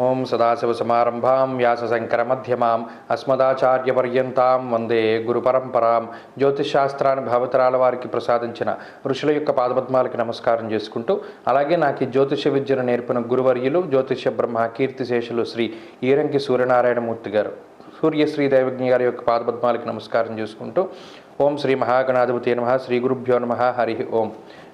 ఓం సదాశివసమారంభాం వ్యాసశంకరమధ్యమాం అస్మదాచార్యపర్యంతాం వందే గురుపరంపరాం. జ్యోతిషశాస్త్రాన్ని భావతరాల వారికి ప్రసాదించిన ఋషుల యొక్క పాదపద్మాలకి నమస్కారం చేసుకుంటూ, అలాగే నాకు ఈ జ్యోతిష విద్యను నేర్పిన గురువర్యులు జ్యోతిష బ్రహ్మ కీర్తిశేషులు శ్రీ ఈరంకి సూర్యనారాయణమూర్తి గారు, సూర్యశ్రీ దైవజ్ఞ గారి యొక్క పాదపద్మాలకి నమస్కారం చేసుకుంటూ, ఓం శ్రీ మహాగణాధిపతి నమః, శ్రీ గురుభ్యో నమః, హరి ఓం.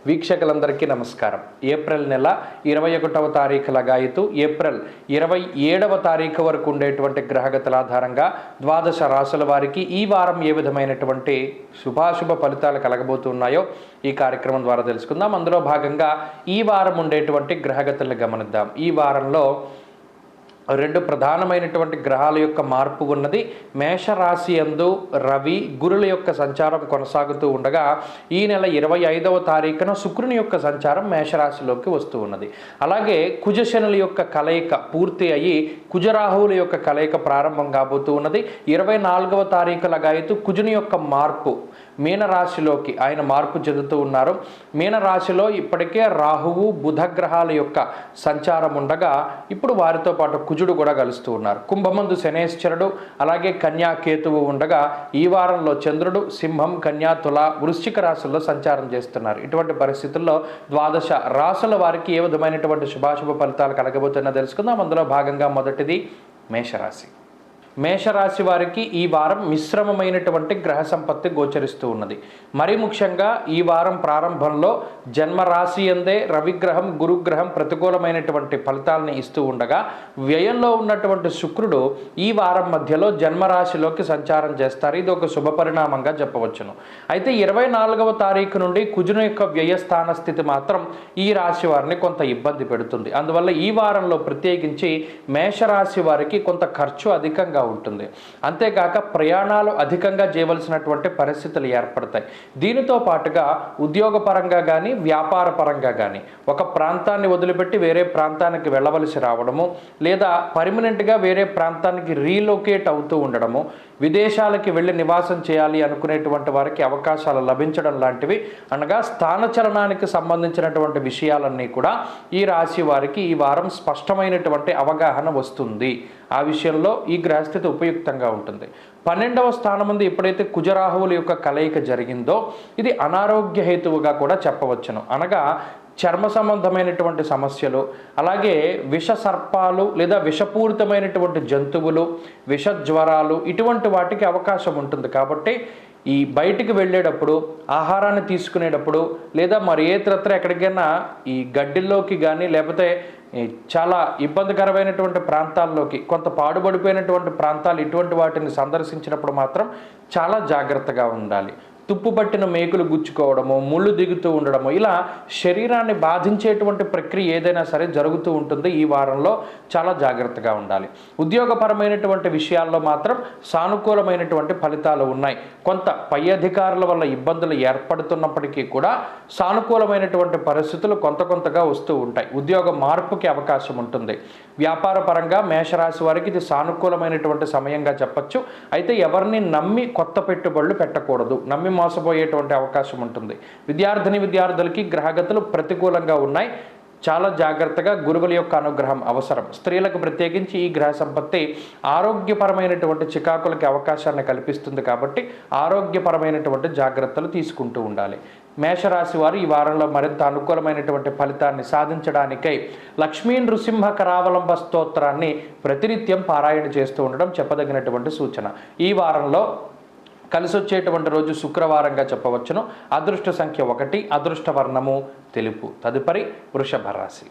వీక్షకులందరికీ నమస్కారం. ఏప్రిల్ నెల 21వ తారీఖు లగాయతు ఏప్రిల్ 27వ తారీఖు వరకు ఉండేటువంటి గ్రహగతుల ఆధారంగా ద్వాదశ రాశుల వారికి ఈ వారం ఏ విధమైనటువంటి శుభాశుభ ఫలితాలు కలగబోతున్నాయో ఈ కార్యక్రమం ద్వారా తెలుసుకుందాం. అందులో భాగంగా ఈ వారం ఉండేటువంటి గ్రహగతులను గమనిద్దాం. ఈ వారంలో రెండు ప్రధానమైనటువంటి గ్రహాల యొక్క మార్పు ఉన్నది. మేషరాశి యందు రవి గురుల యొక్క సంచారం కొనసాగుతూ ఉండగా ఈ నెల 25వ తారీఖున శుక్రుని యొక్క సంచారం మేషరాశిలోకి వస్తూ ఉన్నది. అలాగే కుజశనుల యొక్క కలయిక పూర్తి అయ్యి కుజరాహువుల యొక్క కలయిక ప్రారంభం కాబోతూ ఉన్నది. 24వ తారీఖు లగాయతు కుజుని యొక్క మార్పు మీనరాశిలోకి ఆయన మార్పు చెందుతూ ఉన్నారు. మీనరాశిలో ఇప్పటికే రాహువు బుధ గ్రహాల యొక్క సంచారం ఉండగా ఇప్పుడు వారితో పాటు కుజుడు కూడా కలుస్తూ ఉన్నారు. కుంభమందు శనేశ్వరుడు అలాగే కన్యా కేతువు ఉండగా ఈ వారంలో చంద్రుడు సింహం కన్యా తుల వృశ్చిక రాశుల్లో సంచారం చేస్తున్నారు. ఇటువంటి పరిస్థితుల్లో ద్వాదశ రాశుల వారికి ఏ విధమైనటువంటి శుభాశుభ ఫలితాలు కలగబోతున్నా తెలుసుకుందాం. అందులో భాగంగా మొదటిది మేషరాశి. మేషరాశి వారికి ఈ వారం మిశ్రమమైనటువంటి గ్రహ సంపత్తి గోచరిస్తూ ఉన్నది. మరీ ముఖ్యంగా ఈ వారం ప్రారంభంలో జన్మరాశి అందే రవిగ్రహం గురుగ్రహం ప్రతికూలమైనటువంటి ఫలితాలని ఇస్తూ ఉండగా వ్యయంలో ఉన్నటువంటి శుక్రుడు ఈ వారం మధ్యలో జన్మరాశిలోకి సంచారం చేస్తారు. ఇది ఒక శుభ పరిణామంగా చెప్పవచ్చును. అయితే 24వ తారీఖు నుండి కుజుని యొక్క వ్యయస్థాన స్థితి మాత్రం ఈ రాశి వారిని కొంత ఇబ్బంది పెడుతుంది. అందువల్ల ఈ వారంలో ప్రత్యేకించి మేషరాశి వారికి కొంత ఖర్చు అధికంగా ఉంటుంది. అంతేకాక ప్రయాణాలు అధికంగా చేయవలసినటువంటి పరిస్థితులు ఏర్పడతాయి. దీనితో పాటుగా ఉద్యోగపరంగా కానీ వ్యాపార పరంగా కానీ ఒక ప్రాంతాన్ని వదిలిపెట్టి వేరే ప్రాంతానికి వెళ్ళవలసి రావడము, లేదా పర్మనెంట్గా వేరే ప్రాంతానికి రీలొకేట్ అవుతూ ఉండడము, విదేశాలకి వెళ్ళి నివాసం చేయాలి అనుకునేటువంటి వారికి అవకాశాలు లభించడం లాంటివి, అనగా స్థానచలనానికి సంబంధించినటువంటి విషయాలన్నీ కూడా ఈ రాశి వారికి ఈ వారం స్పష్టమైనటువంటి అవగాహన వస్తుంది. ఆ విషయంలో ఈ గ్రహస్థితి ఉపయుక్తంగా ఉంటుంది. 12వ స్థానం ముందు ఎప్పుడైతే కుజరాహువుల యొక్క కలయిక జరిగిందో ఇది అనారోగ్య హేతువుగా కూడా చెప్పవచ్చును. అనగా చర్మ సంబంధమైనటువంటి సమస్యలు, అలాగే విష సర్పాలు లేదా విషపూరితమైనటువంటి జంతువులు, విష జ్వరాలు, ఇటువంటి వాటికి అవకాశం ఉంటుంది. కాబట్టి ఈ బయటికి వెళ్ళేటప్పుడు ఆహారాన్ని తీసుకునేటప్పుడు లేదా మరి ఏతరత్ర ఎక్కడికైనా ఈ గడ్డిల్లోకి కానీ లేకపోతే చాలా ఇబ్బందికరమైనటువంటి ప్రాంతాల్లోకి, కొంత పాడుబడిపోయినటువంటి ప్రాంతాలు, ఇటువంటి వాటిని సందర్శించినప్పుడు మాత్రం చాలా జాగ్రత్తగా ఉండాలి. తుప్పు పట్టిన మేకులు గుచ్చుకోవడము, ముళ్ళు దిగుతూ ఉండడము, ఇలా శరీరాన్ని బాధించేటువంటి ప్రక్రియ ఏదైనా సరే జరుగుతూ ఉంటుంది. ఈ వారంలో చాలా జాగ్రత్తగా ఉండాలి. ఉద్యోగపరమైనటువంటి విషయాల్లో మాత్రం సానుకూలమైనటువంటి ఫలితాలు ఉన్నాయి. కొంత పై అధికారుల వల్ల ఇబ్బందులు ఏర్పడుతున్నప్పటికీ కూడా సానుకూలమైనటువంటి పరిస్థితులు కొంతగా వస్తూ ఉంటాయి. ఉద్యోగ మార్పుకి అవకాశం ఉంటుంది. వ్యాపార పరంగా మేషరాశి వారికి ఇది సానుకూలమైనటువంటి సమయంగా చెప్పచ్చు. అయితే ఎవరిని నమ్మి కొత్త పెట్టుబడులు పెట్టకూడదు, నమ్మి మోసపోయేటువంటి అవకాశం ఉంటుంది. విద్యార్థులకి గ్రహగతులు ప్రతికూలంగా ఉన్నాయి. చాలా జాగ్రత్తగా గురువుల యొక్క అనుగ్రహం అవసరం. స్త్రీలకు ప్రత్యేకించి ఈ గ్రహ సంపత్తి ఆరోగ్యపరమైనటువంటి చికాకులకి అవకాశాన్ని కల్పిస్తుంది. కాబట్టి ఆరోగ్యపరమైనటువంటి జాగ్రత్తలు తీసుకుంటూ ఉండాలి. మేషరాశి వారు ఈ వారంలో మరింత అనుకూలమైనటువంటి ఫలితాన్ని సాధించడానికై లక్ష్మీ నృసింహ కరావలంబ స్తోత్రాన్ని ప్రతినిత్యం పారాయణ చేస్తూ ఉండడం చెప్పదగినటువంటి సూచన. ఈ వారంలో కలిసి వచ్చేటువంటి రోజు శుక్రవారంగా చెప్పవచ్చును. అదృష్ట సంఖ్య 1, అదృష్ట వర్ణము తెలుపు. తదుపరి వృషభ రాశి.